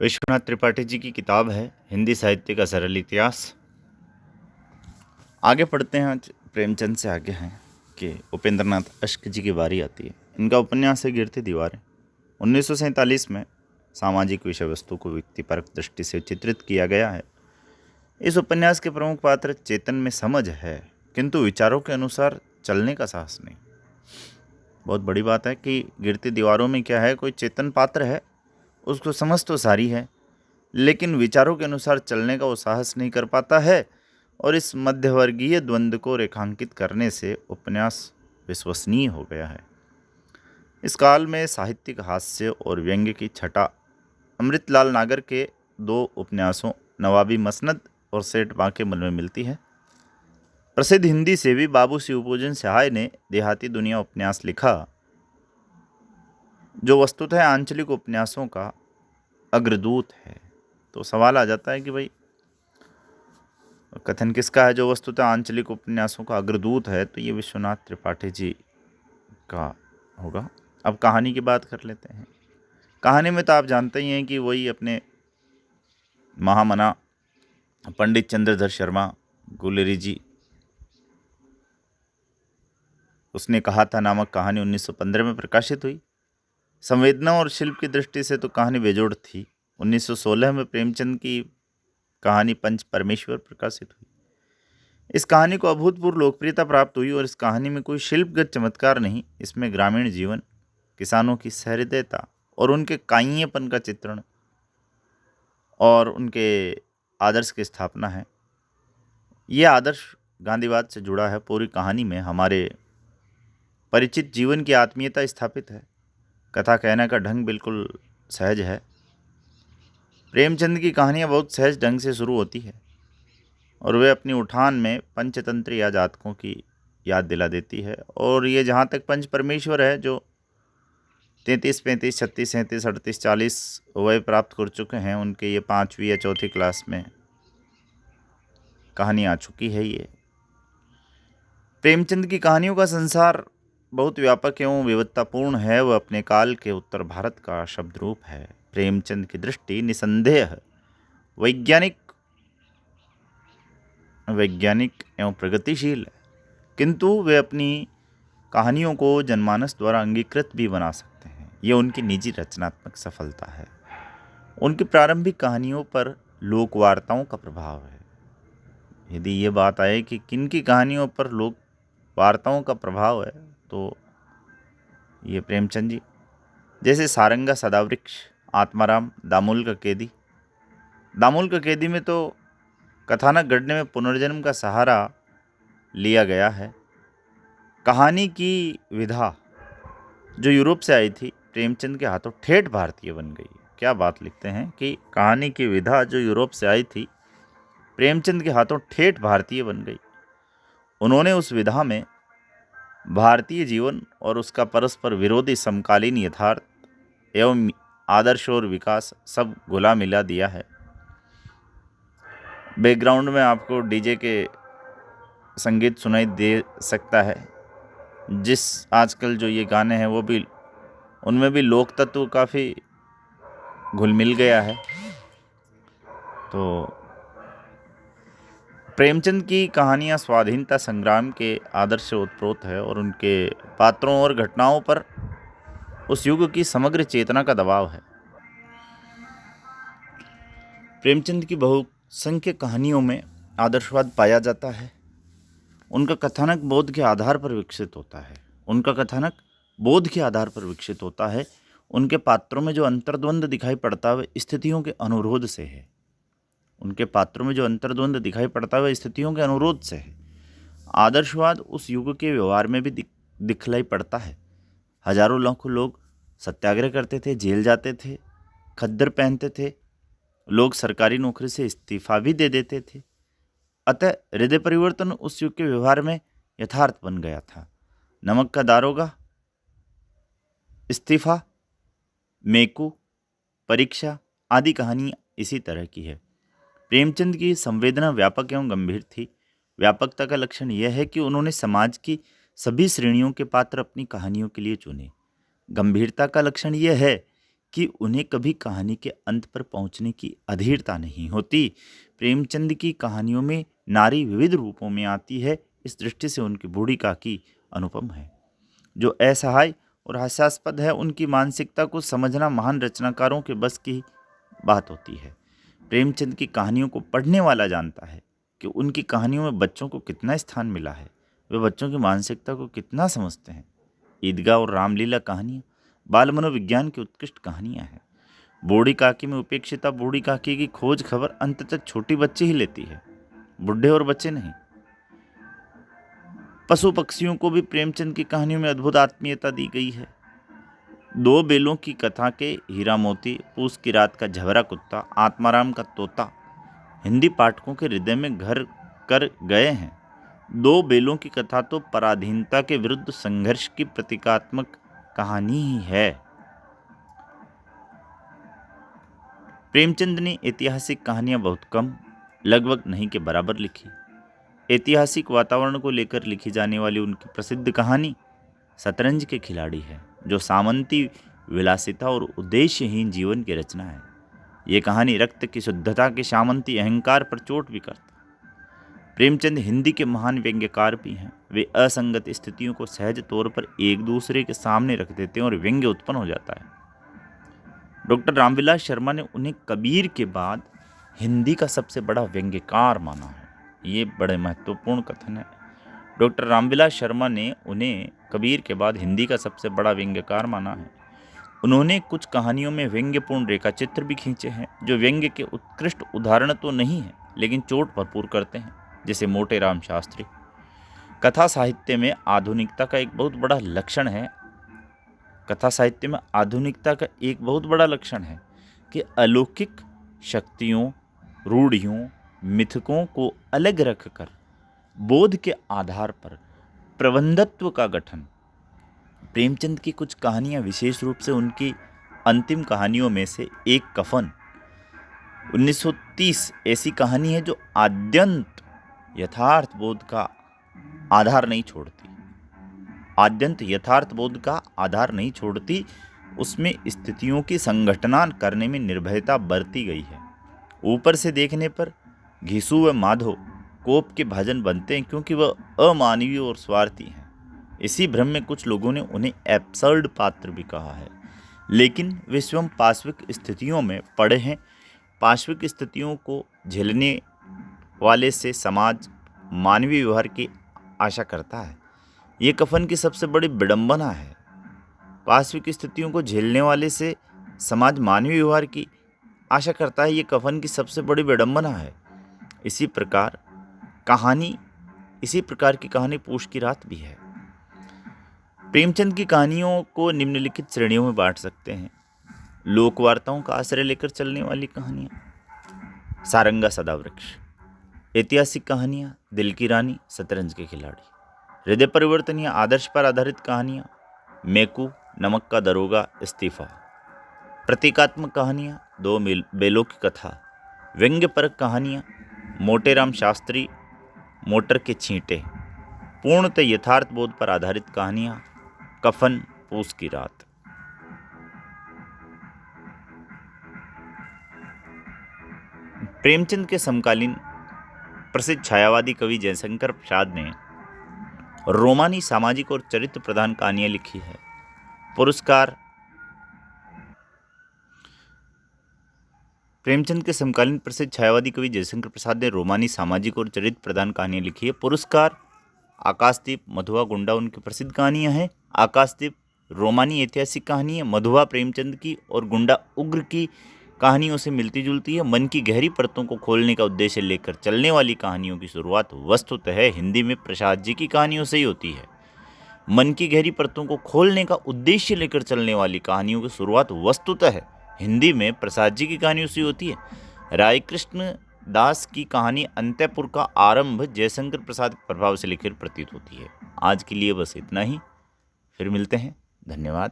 विश्वनाथ त्रिपाठी जी की किताब है हिंदी साहित्य का सरल इतिहास। आगे पढ़ते हैं। आज प्रेमचंद से आगे हैं कि उपेंद्रनाथ अश्क जी की बारी आती है। इनका उपन्यास है गिरती दीवारें। 1947 में सामाजिक विषय वस्तु को व्यक्तिपरक दृष्टि से चित्रित किया गया है। इस उपन्यास के प्रमुख पात्र चेतन में समझ है, किंतु विचारों के अनुसार चलने का साहस नहीं। बहुत बड़ी बात है कि गिरती दीवारों में क्या है, कोई चेतन पात्र है, उसको समझ तो सारी है, लेकिन विचारों के अनुसार चलने का वो साहस नहीं कर पाता है। और इस मध्यवर्गीय द्वंद्व को रेखांकित करने से उपन्यास विश्वसनीय हो गया है। इस काल में साहित्यिक हास्य और व्यंग्य की छटा अमृतलाल नागर के दो उपन्यासों नवाबी मसनद और सेठ बांके मन में मिलती है। प्रसिद्ध हिंदी सेवी बाबू शिवपूजन सहाय ने देहाती दुनिया उपन्यास लिखा, जो वस्तुतः आंचलिक उपन्यासों का अग्रदूत है। तो सवाल आ जाता है कि भाई कथन किसका है जो वस्तुतः आंचलिक उपन्यासों का अग्रदूत है? तो ये विश्वनाथ त्रिपाठी जी का होगा। अब कहानी की बात कर लेते हैं। कहानी में तो आप जानते ही हैं कि वही अपने महामना पंडित चंद्रधर शर्मा गुलेरी जी, उसने कहा था नामक कहानी 1915 में प्रकाशित हुई। संवेदना और शिल्प की दृष्टि से तो कहानी बेजोड़ थी। 1916 में प्रेमचंद की कहानी पंच परमेश्वर प्रकाशित हुई। इस कहानी को अभूतपूर्व लोकप्रियता प्राप्त हुई और इस कहानी में कोई शिल्पगत चमत्कार नहीं, इसमें ग्रामीण जीवन, किसानों की सहृदयता और उनके काइयेपन का चित्रण और उनके आदर्श की स्थापना है। यह आदर्श गांधीवाद से जुड़ा है। पूरी कहानी में हमारे परिचित जीवन की आत्मीयता स्थापित है। कथा कहने का ढंग बिल्कुल सहज है। प्रेमचंद की कहानियाँ बहुत सहज ढंग से शुरू होती है और वे अपनी उठान में पंचतंत्र या जातकों की याद दिला देती है। और ये जहाँ तक पंच परमेश्वर है, जो 33, 35, 36, 37, 38, 40 वय प्राप्त कर चुके हैं, उनके ये 5वीं या 4थी क्लास में कहानी आ चुकी है। ये प्रेमचंद की कहानियों का संसार बहुत व्यापक एवं विविधतापूर्ण है। वह अपने काल के उत्तर भारत का शब्द रूप है। प्रेमचंद की दृष्टि निसंदेह वैज्ञानिक एवं प्रगतिशील है, किंतु वे अपनी कहानियों को जनमानस द्वारा अंगीकृत भी बना सकते हैं। ये उनकी निजी रचनात्मक सफलता है। उनकी प्रारंभिक कहानियों पर लोक वार्ताओं का प्रभाव है। यदि ये बात आए कि किन की कहानियों पर लोक वार्ताओं का प्रभाव है, तो ये प्रेमचंद जी, जैसे सारंगा सदावृक्ष, आत्माराम, दामुल का कैदी। दामुल का कैदी में तो कथानक गढ़ने में पुनर्जन्म का सहारा लिया गया है। कहानी की विधा जो यूरोप से आई थी, प्रेमचंद के हाथों ठेठ भारतीय बन गई। क्या बात लिखते हैं कि कहानी की विधा जो यूरोप से आई थी, प्रेमचंद के हाथों ठेठ भारतीय बन गई। उन्होंने उस विधा में भारतीय जीवन और उसका परस्पर विरोधी समकालीन यथार्थ एवं आदर्श और विकास सब घुला मिला दिया है। बैकग्राउंड में आपको डीजे के संगीत सुनाई दे सकता है। जिस आजकल जो ये गाने हैं, वो भी, उनमें भी लोक तत्व काफ़ी घुल मिल गया है। तो प्रेमचंद की कहानियाँ स्वाधीनता संग्राम के आदर्श से उत्प्रोत है और उनके पात्रों और घटनाओं पर उस युग की समग्र चेतना का दबाव है। प्रेमचंद की बहुसंख्यक कहानियों में आदर्शवाद पाया जाता है। उनका कथानक बोध के आधार पर विकसित होता है। उनके पात्रों में जो अंतर्द्वंद दिखाई पड़ता है, स्थितियों के अनुरोध से है। आदर्शवाद उस युग के व्यवहार में भी दिखलाई पड़ता है। हजारों लाखों लोग सत्याग्रह करते थे, जेल जाते थे, खद्दर पहनते थे, लोग सरकारी नौकरी से इस्तीफा भी दे देते थे। अतः हृदय परिवर्तन उस युग के व्यवहार में यथार्थ बन गया था। नमक का दारोगा, इस्तीफा, मेकू, परीक्षा आदि कहानी इसी तरह की है। प्रेमचंद की संवेदना व्यापक एवं गंभीर थी। व्यापकता का लक्षण यह है कि उन्होंने समाज की सभी श्रेणियों के पात्र अपनी कहानियों के लिए चुने। गंभीरता का लक्षण यह है कि उन्हें कभी कहानी के अंत पर पहुंचने की अधीरता नहीं होती। प्रेमचंद की कहानियों में नारी विविध रूपों में आती है। इस दृष्टि से उनकी बूढ़ी काकी अनुपम है, जो असहाय और हास्यास्पद है। उनकी मानसिकता को समझना महान रचनाकारों के बस की बात होती है। प्रेमचंद की कहानियों को पढ़ने वाला जानता है कि उनकी कहानियों में बच्चों को कितना स्थान मिला है, वे बच्चों की मानसिकता को कितना समझते हैं। ईदगाह और रामलीला कहानियाँ बाल मनोविज्ञान की उत्कृष्ट कहानियाँ हैं। बूढ़ी काकी में उपेक्षिता बूढ़ी काकी की खोज खबर अंत तक छोटी बच्ची ही लेती है, बुढ़े और बच्चे नहीं। पशु पक्षियों को भी प्रेमचंद की कहानियों में अद्भुत आत्मीयता दी गई है। दो बेलों की कथा के हीरा मोती, पूस की रात का झबरा कुत्ता, आत्माराम का तोता हिंदी पाठकों के हृदय में घर कर गए हैं। दो बेलों की कथा तो पराधीनता के विरुद्ध संघर्ष की प्रतीकात्मक कहानी ही है। प्रेमचंद ने ऐतिहासिक कहानियां बहुत कम, लगभग नहीं के बराबर लिखी। ऐतिहासिक वातावरण को लेकर लिखी जाने वाली उनकी प्रसिद्ध कहानी शतरंज के खिलाड़ी है, जो सामंती विलासिता और उद्देश्यहीन जीवन की रचना है। ये कहानी रक्त की शुद्धता के सामंती अहंकार पर चोट भी करता है। प्रेमचंद हिंदी के महान व्यंग्यकार भी हैं। वे असंगत स्थितियों को सहज तौर पर एक दूसरे के सामने रख देते हैं और व्यंग्य उत्पन्न हो जाता है। डॉक्टर रामविलास शर्मा ने उन्हें कबीर के बाद हिंदी का सबसे बड़ा व्यंग्यकार माना है। ये बड़े महत्वपूर्ण कथन है। डॉक्टर रामविलास शर्मा ने उन्हें कबीर के बाद हिंदी का सबसे बड़ा व्यंग्यकार माना है। उन्होंने कुछ कहानियों में व्यंग्यपूर्ण रेखाचित्र भी खींचे हैं, जो व्यंग्य के उत्कृष्ट उदाहरण तो नहीं है, लेकिन चोट भरपूर करते हैं, जैसे मोटे राम शास्त्री। कथा साहित्य में आधुनिकता का एक बहुत बड़ा लक्षण है कि अलौकिक शक्तियों, रूढ़ियों, मिथकों को अलग रखकर बोध के आधार पर प्रबंधत्व का गठन। प्रेमचंद की कुछ कहानियां, विशेष रूप से उनकी अंतिम कहानियों में से एक कफन 1930 ऐसी कहानी है जो आद्यंत यथार्थ बोध का आधार नहीं छोड़ती। उसमें स्थितियों की संघटना करने में निर्भयता बरती गई है। ऊपर से देखने पर घिसू व माधो कोप के भाजन बनते हैं, क्योंकि वह अमानवीय और स्वार्थी हैं। इसी भ्रम में कुछ लोगों ने उन्हें एब्सर्ड पात्र भी कहा है, लेकिन वे स्वयं पार्श्विक स्थितियों में पड़े हैं। पार्श्विक स्थितियों को झेलने वाले से समाज मानवीय व्यवहार की आशा करता है। ये कफन की सबसे बड़ी विडंबना है। पार्श्विक स्थितियों को झेलने वाले से समाज मानवीय व्यवहार की आशा करता है, ये कफन की सबसे बड़ी विडंबना है। इसी प्रकार की कहानी पूस की रात भी है। प्रेमचंद की कहानियों को निम्नलिखित श्रेणियों में बांट सकते हैं। लोक वार्ताओं का आश्रय लेकर चलने वाली कहानियाँ, सारंगा सदावृक्ष। ऐतिहासिक कहानियाँ, दिल की रानी, शतरंज के खिलाड़ी। हृदय परिवर्तन या आदर्श पर आधारित कहानियाँ, मेकू, नमक का दरोगा, इस्तीफा। प्रतीकात्मक कहानियाँ, दो बेलों की कथा। व्यंग्यपरक कहानियाँ, मोटे राम शास्त्री, मोटर के छींटे। पूर्णतः यथार्थ बोध पर आधारित कहानियाँ, कफन, पूस की रात। प्रेमचंद के समकालीन प्रसिद्ध छायावादी कवि जयशंकर प्रसाद ने रोमानी सामाजिक और चरित्र प्रधान कहानियां लिखी है। प्रेमचंद के समकालीन प्रसिद्ध छायावादी कवि जयशंकर प्रसाद ने रोमानी सामाजिक और चरित्र प्रधान कहानियां लिखी है। पुरस्कार, आकाशदीप, मधुआ, गुंडा उनकी प्रसिद्ध कहानियां हैं। आकाशदीप रोमानी ऐतिहासिक कहानी है। मधुआ प्रेमचंद की और गुंडा उग्र की कहानियों से मिलती जुलती है। मन की गहरी परतों को खोलने का उद्देश्य लेकर चलने वाली कहानियों की शुरुआत वस्तुतः हिंदी में प्रसाद जी की कहानियों से ही होती है। मन की गहरी परतों को खोलने का उद्देश्य लेकर चलने वाली कहानियों की शुरुआत वस्तुतः हिंदी में प्रसाद जी की कहानियों से होती है। राय कृष्ण दास की कहानी अंतःपुर का आरंभ जयशंकर प्रसाद के प्रभाव से लिखित प्रतीत होती है। आज के लिए बस इतना ही, फिर मिलते हैं। धन्यवाद।